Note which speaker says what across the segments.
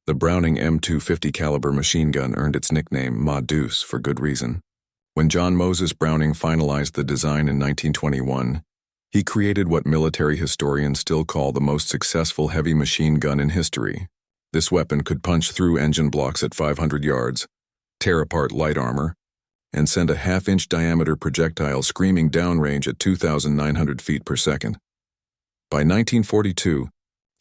Speaker 1: The Browning M250 caliber machine gun earned its nickname Ma Deuce for good reason. When John Moses Browning finalized the design in 1921, he created what military historians still call the most successful heavy machine gun in history. This weapon could punch through engine blocks at 500 yards, tear apart light armor, and send a half-inch diameter projectile screaming downrange at 2,900 feet per second. By 1942,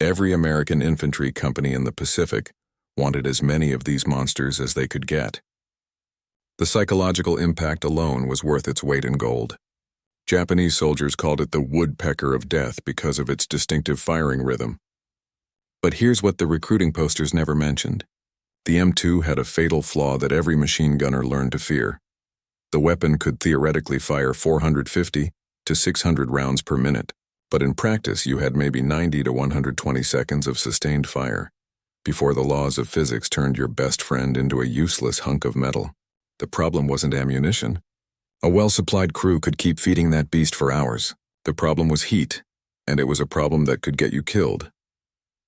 Speaker 1: every American infantry company in the Pacific wanted as many of these monsters as they could get. The psychological impact alone was worth its weight in gold. Japanese soldiers called it the woodpecker of death because of its distinctive firing rhythm. But here's what the recruiting posters never mentioned. The M2 had a fatal flaw that every machine gunner learned to fear. The weapon could theoretically fire 450 to 600 rounds per minute, but in practice you had maybe 90 to 120 seconds of sustained fire before the laws of physics turned your best friend into a useless hunk of metal. The problem wasn't ammunition. A well-supplied crew could keep feeding that beast for hours. The problem was heat, and it was a problem that could get you killed.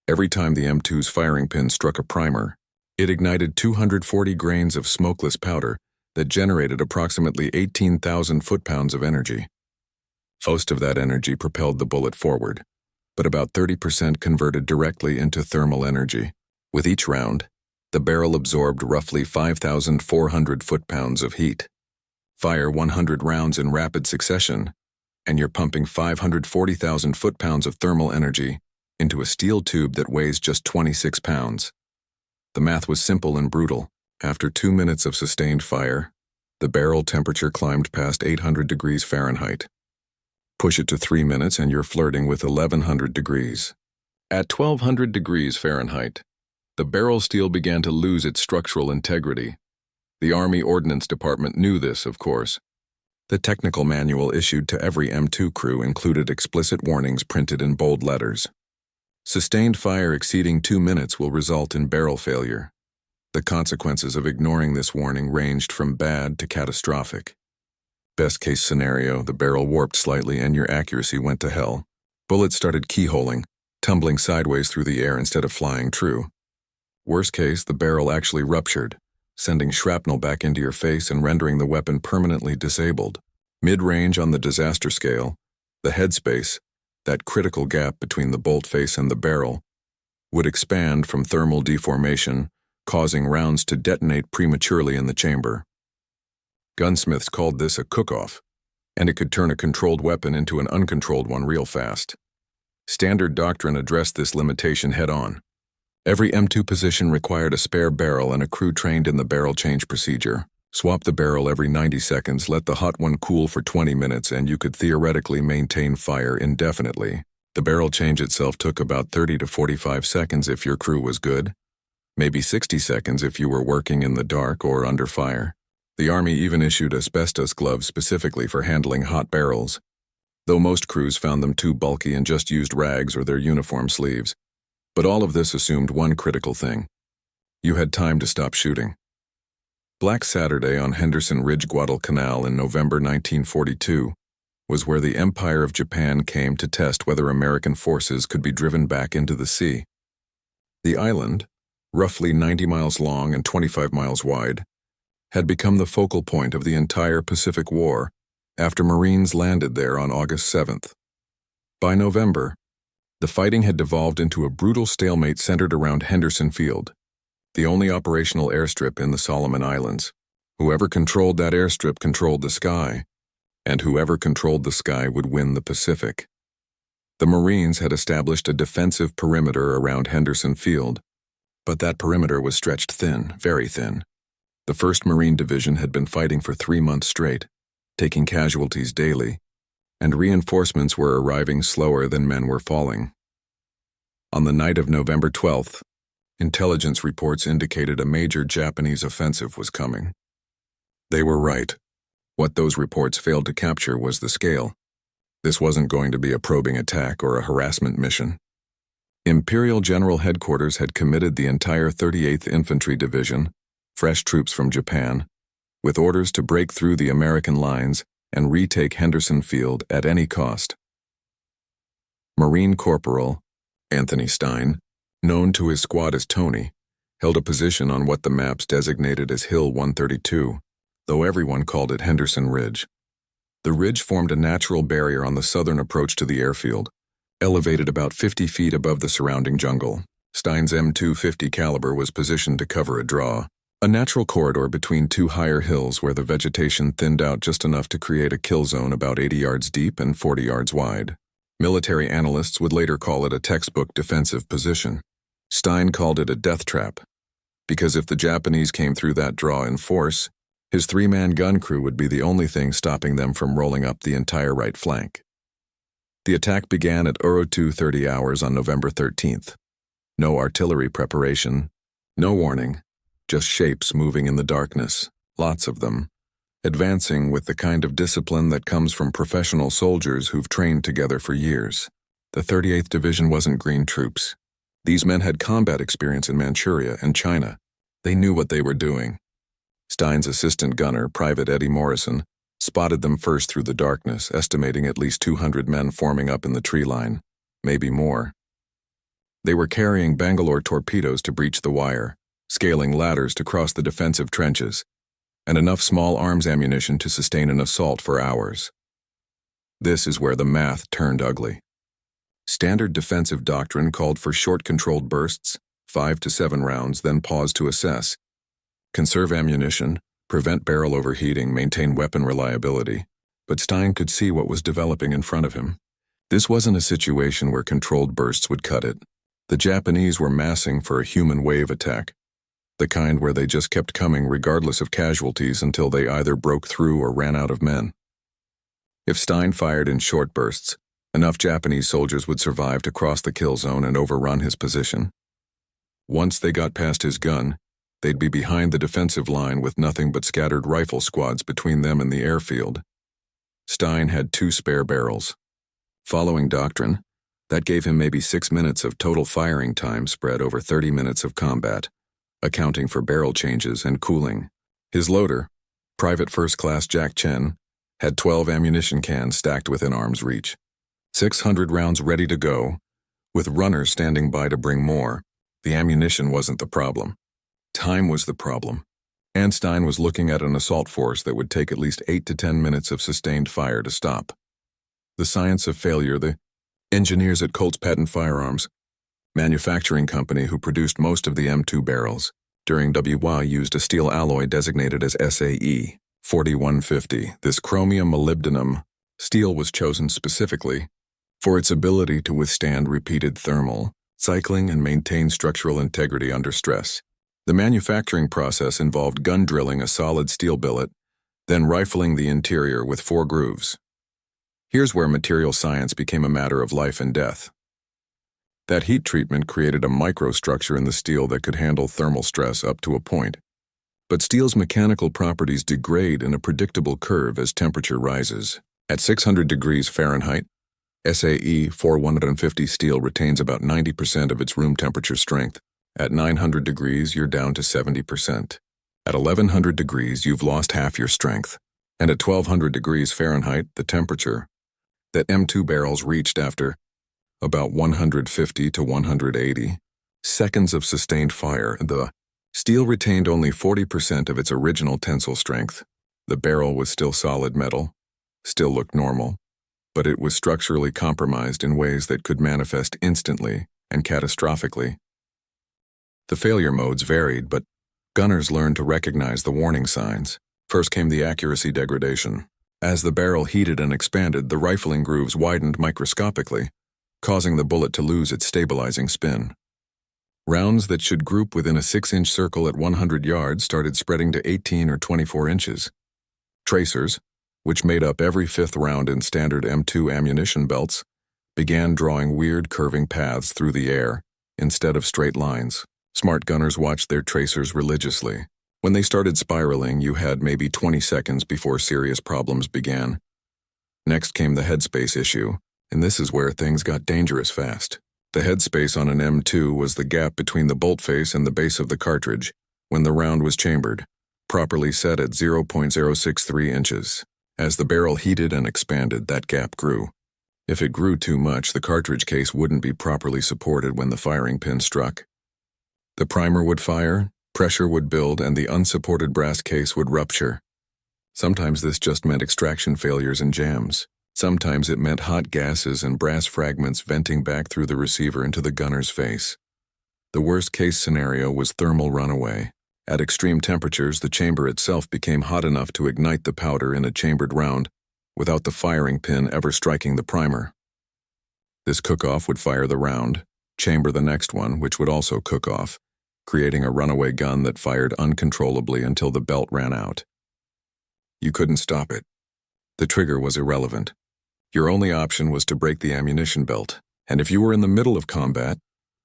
Speaker 1: Every time the M2's firing pin struck a primer, it ignited 240 grains of smokeless powder that generated approximately 18,000 foot-pounds of energy. Most of that energy propelled the bullet forward, but about 30% converted directly into thermal energy. With each round, the barrel absorbed roughly 5,400 foot-pounds of heat. Fire 100 rounds in rapid succession, and you're pumping 540,000 foot-pounds of thermal energy into a steel tube that weighs just 26 pounds. The math was simple and brutal. After 2 minutes of sustained fire, the barrel temperature climbed past 800 degrees Fahrenheit. Push it to 3 minutes and you're flirting with 1,100 degrees. At 1,200 degrees Fahrenheit, the barrel steel began to lose its structural integrity. The Army Ordnance Department knew this, of course. The technical manual issued to every M2 crew included explicit warnings printed in bold letters. Sustained fire exceeding 2 minutes will result in barrel failure. The consequences of ignoring this warning ranged from bad to catastrophic. Best case scenario, the barrel warped slightly and your accuracy went to hell. Bullets started keyholing, tumbling sideways through the air instead of flying true. Worst case, the barrel actually ruptured, sending shrapnel back into your face and rendering the weapon permanently disabled. Mid-range on the disaster scale, the headspace, that critical gap between the bolt face and the barrel, would expand from thermal deformation, causing rounds to detonate prematurely in the chamber. Gunsmiths called this a cook-off, and it could turn a controlled weapon into an uncontrolled one real fast. Standard doctrine addressed this limitation head-on. Every M2 position required a spare barrel and a crew trained in the barrel change procedure. Swap the barrel every 90 seconds, let the hot one cool for 20 minutes, and you could theoretically maintain fire indefinitely. The barrel change itself took about 30 to 45 seconds if your crew was good, maybe 60 seconds if you were working in the dark or under fire. The Army even issued asbestos gloves specifically for handling hot barrels, though most crews found them too bulky and just used rags or their uniform sleeves. But all of this assumed one critical thing. You had time to stop shooting. Black Saturday on Henderson Ridge, Guadalcanal in November 1942 was where the Empire of Japan came to test whether American forces could be driven back into the sea. The island, roughly 90 miles long and 25 miles wide, had become the focal point of the entire Pacific War after Marines landed there on August 7th. By November, the fighting had devolved into a brutal stalemate centered around Henderson Field, the only operational airstrip in the Solomon Islands. Whoever controlled that airstrip controlled the sky, and whoever controlled the sky would win the Pacific. The Marines had established a defensive perimeter around Henderson Field, but that perimeter was stretched thin, very thin. The 1st Marine Division had been fighting for 3 months straight, taking casualties daily, and reinforcements were arriving slower than men were falling. On the night of November 12th, intelligence reports indicated a major Japanese offensive was coming. They were right. What those reports failed to capture was the scale. This wasn't going to be a probing attack or a harassment mission. Imperial General Headquarters had committed the entire 38th Infantry Division, fresh troops from Japan, with orders to break through the American lines and retake Henderson Field at any cost. Marine Corporal Anthony Stein, known to his squad as Tony, held a position on what the maps designated as Hill 132, though everyone called it Henderson Ridge. The ridge formed a natural barrier on the southern approach to the airfield, elevated about 50 feet above the surrounding jungle. Stein's M250 caliber was positioned to cover a draw, a natural corridor between two higher hills where the vegetation thinned out just enough to create a kill zone about 80 yards deep and 40 yards wide. Military analysts would later call it a textbook defensive position. Stein called it a death trap, because if the Japanese came through that draw in force, his three-man gun crew would be the only thing stopping them from rolling up the entire right flank. The attack began at 02:30 hours on November 13th. No artillery preparation, no warning, just shapes moving in the darkness, lots of them, advancing with the kind of discipline that comes from professional soldiers who've trained together for years. The 38th Division wasn't green troops. These men had combat experience in Manchuria and China. They knew what they were doing. Stein's assistant gunner, Private Eddie Morrison, spotted them first through the darkness, estimating at least 200 men forming up in the tree line, maybe more. They were carrying Bangalore torpedoes to breach the wire, scaling ladders to cross the defensive trenches, and enough small arms ammunition to sustain an assault for hours. This is where the math turned ugly. Standard defensive doctrine called for short controlled bursts, 5 to 7 rounds, then pause to assess. Conserve ammunition, prevent barrel overheating, maintain weapon reliability. But Stein could see what was developing in front of him. This wasn't a situation where controlled bursts would cut it. The Japanese were massing for a human wave attack, the kind where they just kept coming regardless of casualties until they either broke through or ran out of men. If Stein fired in short bursts, enough Japanese soldiers would survive to cross the kill zone and overrun his position. Once they got past his gun, they'd be behind the defensive line with nothing but scattered rifle squads between them and the airfield. Stein had 2 spare barrels. Following doctrine, that gave him maybe 6 minutes of total firing time spread over 30 minutes of combat, accounting for barrel changes and cooling. His loader, Private First Class Jack Chen, had 12 ammunition cans stacked within arm's reach. 600 rounds ready to go, with runners standing by to bring more. The ammunition wasn't the problem. Time was the problem. And Stein was looking at an assault force that would take at least 8 to 10 minutes of sustained fire to stop. The science of failure, the engineers at Colt's Patent Firearms, manufacturing company who produced most of the M2 barrels, during WY used a steel alloy designated as SAE 4150. This chromium molybdenum steel was chosen specifically for its ability to withstand repeated thermal cycling and maintain structural integrity under stress. The manufacturing process involved gun drilling a solid steel billet, then rifling the interior with 4 grooves. Here's where material science became a matter of life and death. That heat treatment created a microstructure in the steel that could handle thermal stress up to a point. But steel's mechanical properties degrade in a predictable curve as temperature rises. At 600 degrees Fahrenheit, SAE 4150 steel retains about 90% of its room temperature strength. At 900 degrees, you're down to 70%. At 1100 degrees, you've lost half your strength. And at 1200 degrees Fahrenheit, the temperature that M2 barrels reached after about 150 to 180 seconds of sustained fire, the steel retained only 40% of its original tensile strength. The barrel was still solid metal, still looked normal, but it was structurally compromised in ways that could manifest instantly and catastrophically. The failure modes varied, but gunners learned to recognize the warning signs. First came the accuracy degradation. As the barrel heated and expanded, the rifling grooves widened microscopically, causing the bullet to lose its stabilizing spin. Rounds that should group within a 6-inch circle at 100 yards started spreading to 18 or 24 inches. Tracers, which made up every 5th round in standard M2 ammunition belts, began drawing weird curving paths through the air instead of straight lines. Smart gunners watched their tracers religiously. When they started spiraling, you had maybe 20 seconds before serious problems began. Next came the headspace issue, and this is where things got dangerous fast. The headspace on an M2 was the gap between the bolt face and the base of the cartridge when the round was chambered, properly set at 0.063 inches. As the barrel heated and expanded, that gap grew. If it grew too much, the cartridge case wouldn't be properly supported when the firing pin struck. The primer would fire, pressure would build, and the unsupported brass case would rupture. Sometimes this just meant extraction failures and jams. Sometimes it meant hot gases and brass fragments venting back through the receiver into the gunner's face. The worst-case scenario was thermal runaway. At extreme temperatures, the chamber itself became hot enough to ignite the powder in a chambered round, without the firing pin ever striking the primer. This cook-off would fire the round, chamber the next one, which would also cook off, creating a runaway gun that fired uncontrollably until the belt ran out. You couldn't stop it. The trigger was irrelevant. Your only option was to break the ammunition belt, and if you were in the middle of combat,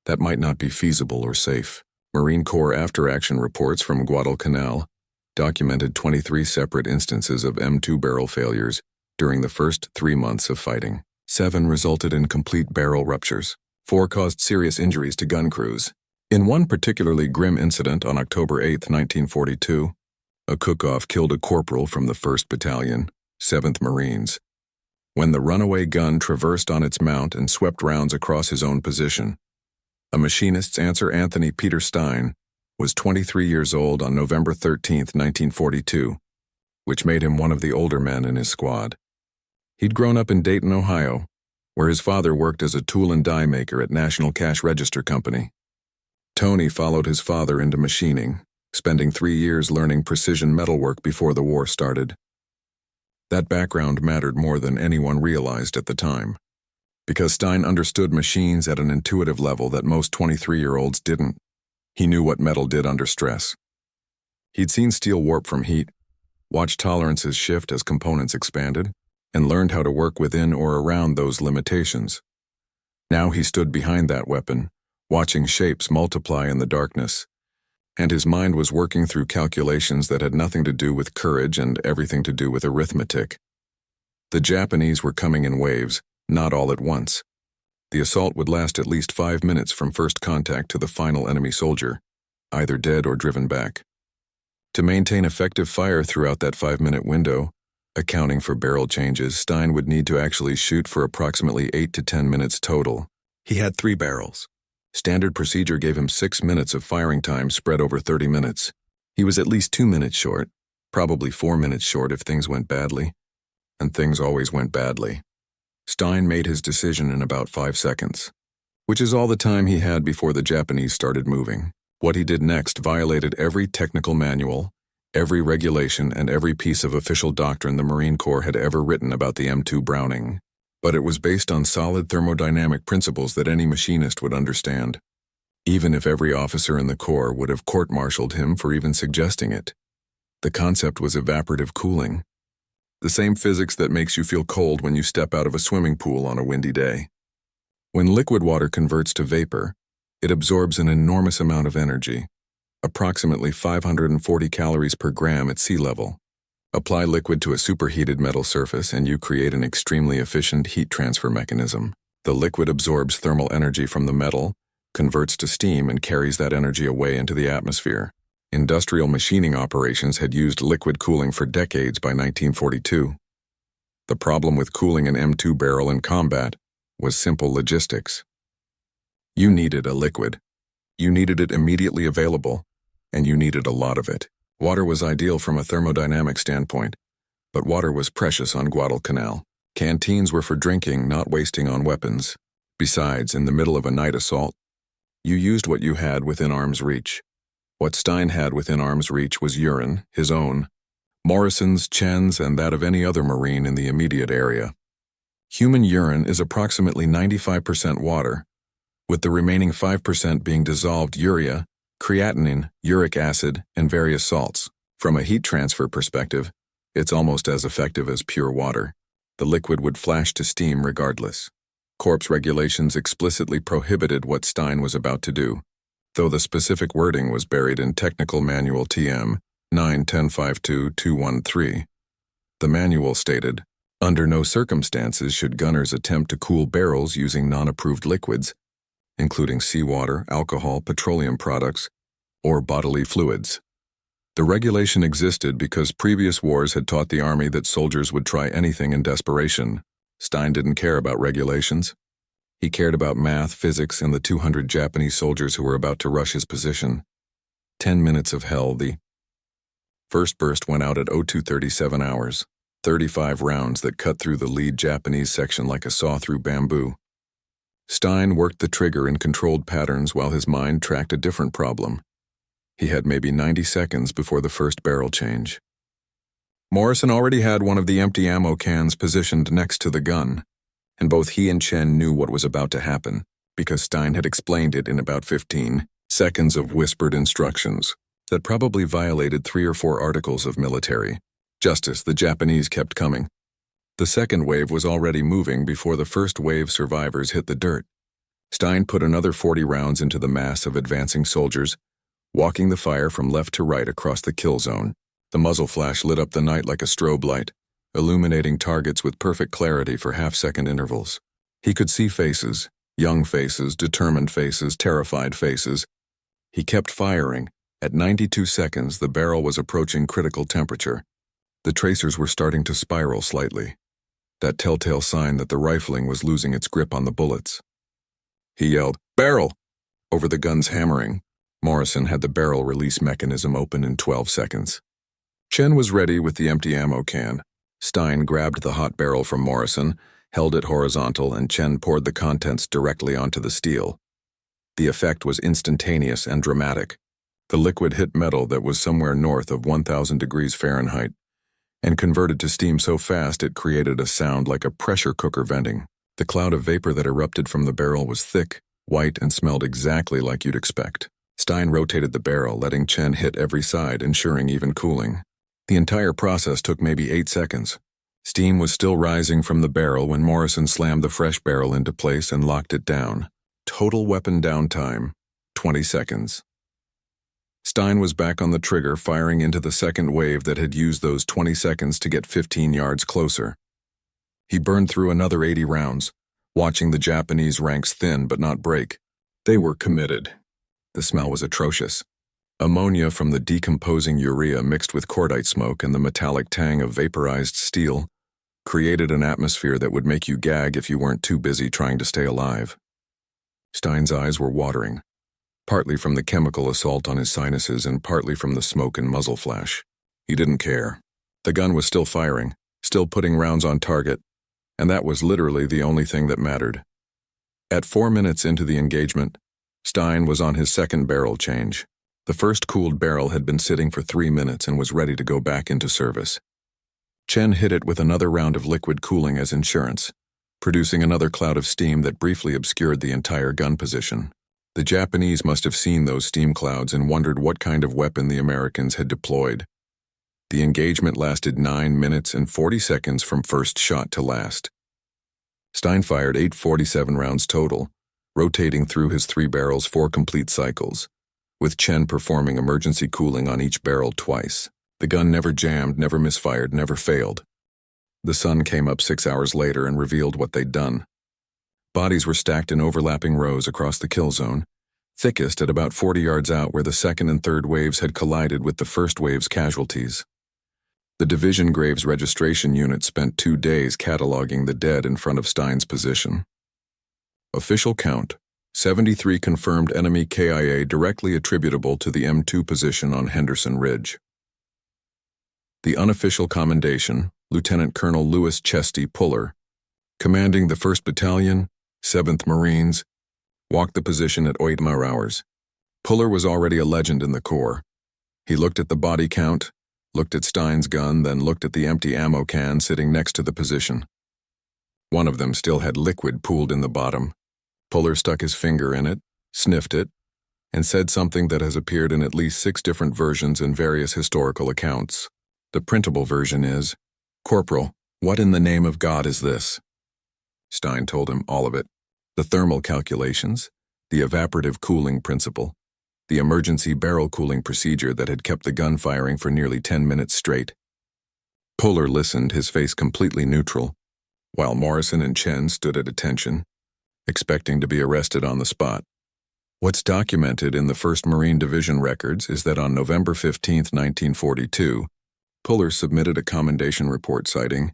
Speaker 1: that might not be feasible or safe. Marine Corps after-action reports from Guadalcanal documented 23 separate instances of M2 barrel failures during the first 3 months of fighting. 7 resulted in complete barrel ruptures. 4 caused serious injuries to gun crews. In one particularly grim incident on October 8, 1942, a cook-off killed a corporal from the 1st Battalion, 7th Marines, when the runaway gun traversed on its mount and swept rounds across his own position. A machinist's answer, Anthony Peter Stein, was 23 years old on November 13, 1942, which made him one of the older men in his squad. He'd grown up in Dayton, Ohio, where his father worked as a tool and die maker at National Cash Register Company. Tony followed his father into machining, spending 3 years learning precision metalwork before the war started. That background mattered more than anyone realized at the time, because Stein understood machines at an intuitive level that most 23-year-olds didn't. He knew what metal did under stress. He'd seen steel warp from heat, watched tolerances shift as components expanded, and learned how to work within or around those limitations. Now he stood behind that weapon, watching shapes multiply in the darkness, and his mind was working through calculations that had nothing to do with courage and everything to do with arithmetic. The Japanese were coming in waves, not all at once. The assault would last at least 5 minutes from first contact to the final enemy soldier, either dead or driven back. To maintain effective fire throughout that 5-minute window, accounting for barrel changes, Stein would need to actually shoot for approximately 8 to 10 minutes total. He had 3 barrels. Standard procedure gave him 6 minutes of firing time spread over 30 minutes. He was at least 2 minutes short, probably 4 minutes short if things went badly. And things always went badly. Stein made his decision in about 5 seconds, which is all the time he had before the Japanese started moving. What he did next violated every technical manual, every regulation, and every piece of official doctrine the Marine Corps had ever written about the M2 Browning. But it was based on solid thermodynamic principles that any machinist would understand, even if every officer in the Corps would have court-martialed him for even suggesting it. The concept was evaporative cooling, the same physics that makes you feel cold when you step out of a swimming pool on a windy day. When liquid water converts to vapor, it absorbs an enormous amount of energy, approximately 540 calories per gram at sea level. Apply liquid to a superheated metal surface and you create an extremely efficient heat transfer mechanism. The liquid absorbs thermal energy from the metal, converts to steam, and carries that energy away into the atmosphere. Industrial machining operations had used liquid cooling for decades by 1942. The problem with cooling an M2 barrel in combat was simple logistics. You needed a liquid. You needed it immediately available, and you needed a lot of it. Water was ideal from a thermodynamic standpoint, but water was precious on Guadalcanal. Canteens were for drinking, not wasting on weapons. Besides, in the middle of a night assault, you used what you had within arm's reach. What Stein had within arm's reach was urine, his own, Morrison's, Chen's, and that of any other Marine in the immediate area. Human urine is approximately 95% water, with the remaining 5% being dissolved urea, creatinine, uric acid, and various salts. From a heat transfer perspective, it's almost as effective as pure water. The liquid would flash to steam regardless. Corps regulations explicitly prohibited what Stein was about to do, though the specific wording was buried in Technical Manual TM 9.10.52.213. The manual stated, "Under no circumstances should gunners attempt to cool barrels using non-approved liquids, including seawater, alcohol, petroleum products, or bodily fluids." The regulation existed because previous wars had taught the Army that soldiers would try anything in desperation. Stein didn't care about regulations. He cared about math, physics, and the 200 Japanese soldiers who were about to rush his position. 10 minutes of hell. The first burst went out at 0237 hours, 35 rounds that cut through the lead Japanese section like a saw through bamboo. Stein worked the trigger in controlled patterns while his mind tracked a different problem. He had maybe 90 seconds before the first barrel change. Morrison already had one of the empty ammo cans positioned next to the gun, and both he and Chen knew what was about to happen because Stein had explained it in about 15 seconds of whispered instructions that probably violated 3 or 4 articles of military justice. The Japanese kept coming. The second wave was already moving before the first wave survivors hit the dirt. Stein put another 40 rounds into the mass of advancing soldiers, walking the fire from left to right across the kill zone. The muzzle flash lit up the night like a strobe light, illuminating targets with perfect clarity for half-second intervals. He could see faces, young faces, determined faces, terrified faces. He kept firing. At 92 seconds, the barrel was approaching critical temperature. The tracers were starting to spiral slightly, that telltale sign that the rifling was losing its grip on the bullets. He yelled, "Barrel!" over the gun's hammering. Morrison had the barrel release mechanism open in 12 seconds. Chen was ready with the empty ammo can. Stein grabbed the hot barrel from Morrison, held it horizontal, and Chen poured the contents directly onto the steel. The effect was instantaneous and dramatic. The liquid hit metal that was somewhere north of 1,000 degrees Fahrenheit and converted to steam so fast it created a sound like a pressure cooker venting. The cloud of vapor that erupted from the barrel was thick, white, and smelled exactly like you'd expect. Stein rotated the barrel, letting Chen hit every side, ensuring even cooling. The entire process took maybe 8 seconds. Steam was still rising from the barrel when Morrison slammed the fresh barrel into place and locked it down. Total weapon downtime, 20 seconds. Stein was back on the trigger, firing into the second wave that had used those 20 seconds to get 15 yards closer. He burned through another 80 rounds, watching the Japanese ranks thin but not break. They were committed. The smell was atrocious. Ammonia from the decomposing urea mixed with cordite smoke and the metallic tang of vaporized steel created an atmosphere that would make you gag if you weren't too busy trying to stay alive. Stein's eyes were watering, partly from the chemical assault on his sinuses and partly from the smoke and muzzle flash. He didn't care. The gun was still firing, still putting rounds on target, and that was literally the only thing that mattered. At 4 minutes into the engagement, Stein was on his second barrel change. The first cooled barrel had been sitting for 3 minutes and was ready to go back into service. Chen hit it with another round of liquid cooling as insurance, producing another cloud of steam that briefly obscured the entire gun position. The Japanese must have seen those steam clouds and wondered what kind of weapon the Americans had deployed. The engagement lasted 9 minutes and 40 seconds from first shot to last. Stein fired 847 rounds total, rotating through his 3 barrels 4 complete cycles, with Chen performing emergency cooling on each barrel twice. The gun never jammed, never misfired, never failed. The sun came up 6 hours later and revealed what they'd done. Bodies were stacked in overlapping rows across the kill zone, thickest at about 40 yards out where the second and third waves had collided with the first wave's casualties. The Division Graves Registration Unit spent 2 days cataloging the dead in front of Stein's position. Official count, 73 confirmed enemy KIA directly attributable to the M2 position on Henderson Ridge. The unofficial commendation, Lieutenant Colonel Louis Chesty Puller, commanding the 1st Battalion, 7th Marines, walked the position at 8 hours. Puller was already a legend in the Corps. He looked at the body count, looked at Stein's gun, then looked at the empty ammo can sitting next to the position. One of them still had liquid pooled in the bottom. Puller stuck his finger in it, sniffed it, and said something that has appeared in at least 6 different versions in various historical accounts. The printable version is, "Corporal, what in the name of God is this?" Stein told him all of it. The thermal calculations, the evaporative cooling principle, the emergency barrel cooling procedure that had kept the gun firing for nearly 10 minutes straight. Puller listened, his face completely neutral, while Morrison and Chen stood at attention, expecting to be arrested on the spot. What's documented in the 1st Marine Division records is that on November 15, 1942, Puller submitted a commendation report citing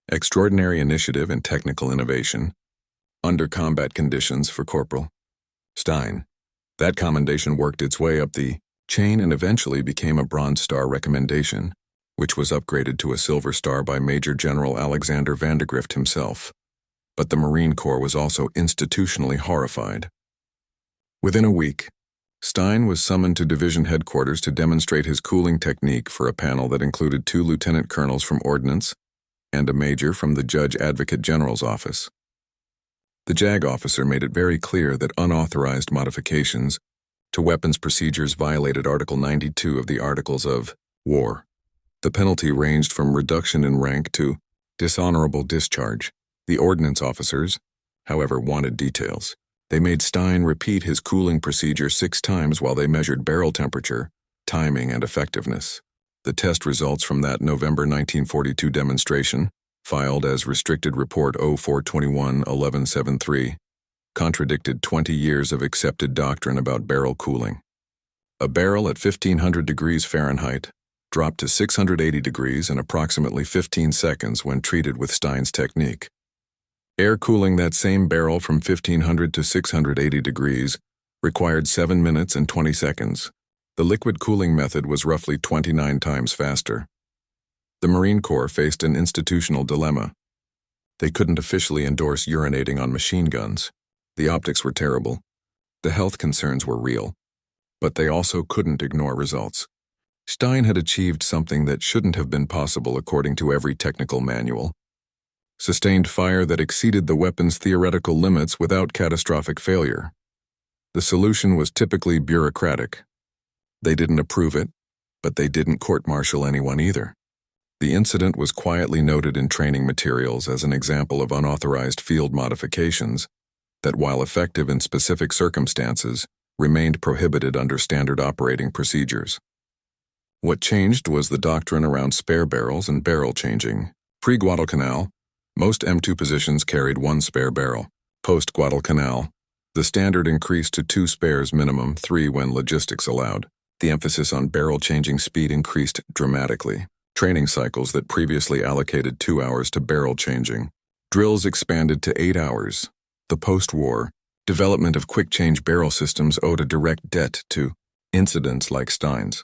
Speaker 1: extraordinary initiative and technical innovation, under combat conditions for Corporal Stein. That commendation worked its way up the chain and eventually became a Bronze Star recommendation, which was upgraded to a Silver Star by Major General Alexander Vandegrift himself. But the Marine Corps was also institutionally horrified. Within a week, Stein was summoned to division headquarters to demonstrate his cooling technique for a panel that included 2 lieutenant colonels from Ordnance and a major from the Judge Advocate General's office. The JAG officer made it very clear that unauthorized modifications to weapons procedures violated Article 92 of the Articles of War. The penalty ranged from reduction in rank to dishonorable discharge. The ordnance officers, however, wanted details. They made Stein repeat his cooling procedure 6 times while they measured barrel temperature, timing, and effectiveness. The test results from that November 1942 demonstration, filed as Restricted Report 0421-1173, contradicted 20 years of accepted doctrine about barrel cooling. A barrel at 1500 degrees Fahrenheit dropped to 680 degrees in approximately 15 seconds when treated with Stein's technique. Air cooling that same barrel from 1500 to 680 degrees required 7 minutes and 20 seconds. The liquid cooling method was roughly 29 times faster. The Marine Corps faced an institutional dilemma. They couldn't officially endorse urinating on machine guns. The optics were terrible. The health concerns were real. But they also couldn't ignore results. Stein had achieved something that shouldn't have been possible according to every technical manual. Sustained fire that exceeded the weapon's theoretical limits without catastrophic failure. The solution was typically bureaucratic. They didn't approve it, but they didn't court-martial anyone either. The incident was quietly noted in training materials as an example of unauthorized field modifications that, while effective in specific circumstances, remained prohibited under standard operating procedures. What changed was the doctrine around spare barrels and barrel changing. Pre-Guadalcanal, most M2 positions carried 1 spare barrel. Post-Guadalcanal, the standard increased to 2 spares minimum, 3 when logistics allowed. The emphasis on barrel changing speed increased dramatically. Training cycles that previously allocated 2 hours to barrel changing. Drills expanded to 8 hours. The post-war development of quick-change barrel systems owed a direct debt to incidents like Stein's.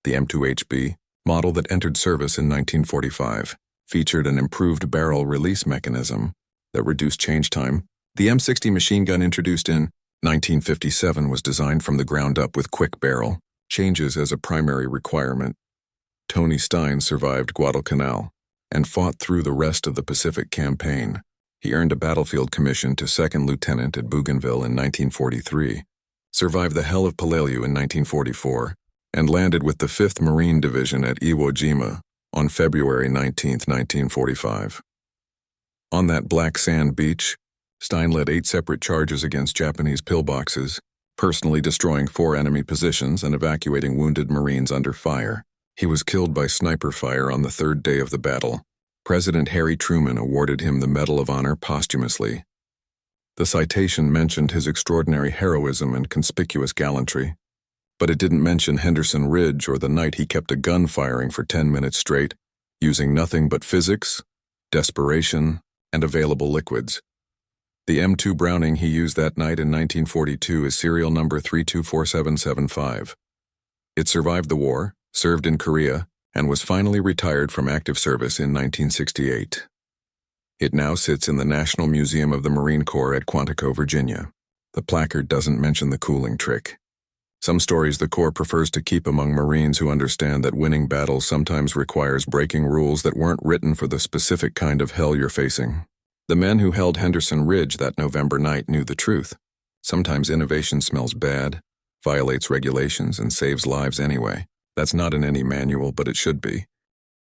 Speaker 1: The M2HB, model that entered service in 1945, featured an improved barrel release mechanism that reduced change time. The M60 machine gun introduced in 1957 was designed from the ground up with quick barrel changes as a primary requirement. Tony Stein survived Guadalcanal and fought through the rest of the Pacific Campaign. He earned a battlefield commission to 2nd lieutenant at Bougainville in 1943, survived the Hell of Peleliu in 1944, and landed with the 5th Marine Division at Iwo Jima on February 19, 1945. On that black sand beach, Stein led 8 separate charges against Japanese pillboxes, personally destroying 4 enemy positions and evacuating wounded Marines under fire. He was killed by sniper fire on the 3rd day of the battle. President Harry Truman awarded him the Medal of Honor posthumously. The citation mentioned his extraordinary heroism and conspicuous gallantry, but it didn't mention Henderson Ridge or the night he kept a gun firing for 10 minutes straight, using nothing but physics, desperation, and available liquids. The M2 Browning he used that night in 1942 is serial number 324775. It survived the war, served in Korea, and was finally retired from active service in 1968. It now sits in the National Museum of the Marine Corps at Quantico, Virginia. The placard doesn't mention the cooling trick. Some stories the Corps prefers to keep among Marines who understand that winning battles sometimes requires breaking rules that weren't written for the specific kind of hell you're facing. The men who held Henderson Ridge that November night knew the truth. Sometimes innovation smells bad, violates regulations, and saves lives anyway. That's not in any manual, but it should be.